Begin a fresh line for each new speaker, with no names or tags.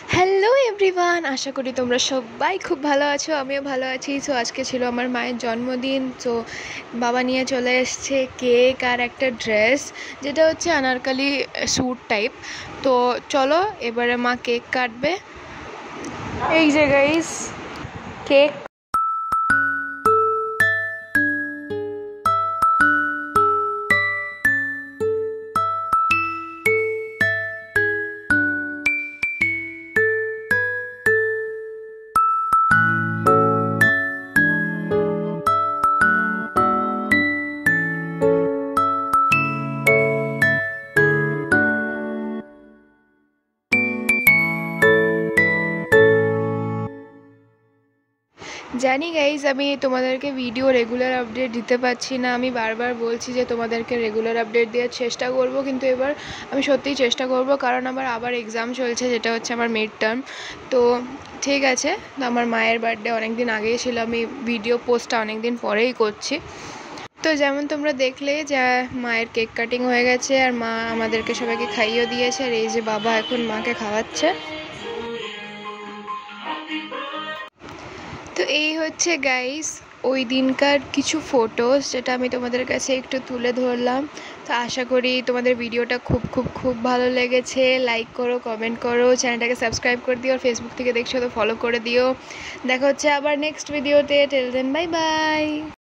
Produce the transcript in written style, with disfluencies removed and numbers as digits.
Hello everyone, আশা করি তোমরা সবাই খুব ভালো আছো। আমিও ভালো আছি। সো আজকে ছিল আমার মায়ের জন্মদিন। সো বাবা নিয়ে চলে এসছে কেক আর একটা ড্রেস, যেটা হচ্ছে আনারকলি স্যুট টাইপ। তো চলো এবারে মা কেক কাটবে। এই যে গাইস, কেক। জানি গাইজ, আমি তোমাদেরকে ভিডিও রেগুলার আপডেট দিতে পারছি না। আমি বারবার বলছি যে তোমাদেরকে রেগুলার আপডেট দেওয়ার চেষ্টা করব, কিন্তু এবার আমি সত্যিই চেষ্টা করব, কারণ আবার এক্সাম চলছে, যেটা হচ্ছে আমার মিড টার্ম। তো ঠিক আছে, আমার মায়ের বার্থডে অনেক দিন আগেই ছিল, আমি ভিডিও পোস্টটা অনেক দিন পরেই করছি। তো যেমন তোমরা দেখলে যে মায়ের কেক কাটিং হয়ে গেছে, আর মা আমাদেরকে সবাইকে খাইয়েও দিয়েছে, আর এই যে বাবা এখন মাকে খাওয়াচ্ছে। তো এই হচ্ছে গাইস ওই দিনকার কিছু ফটোস, যেটা আমি তোমাদের কাছে একটু তুলে ধরলাম। তো আশা করি তোমাদের ভিডিওটা খুব খুব খুব ভালো লেগেছে। লাইক করো, কমেন্ট করো, চ্যানেলটাকে সাবস্ক্রাইব করে দিও, আর ফেসবুক থেকে দেখছো তো ফলো করে দিও। দেখা হচ্ছে আবার নেক্সট ভিডিওতে। Till then bye by.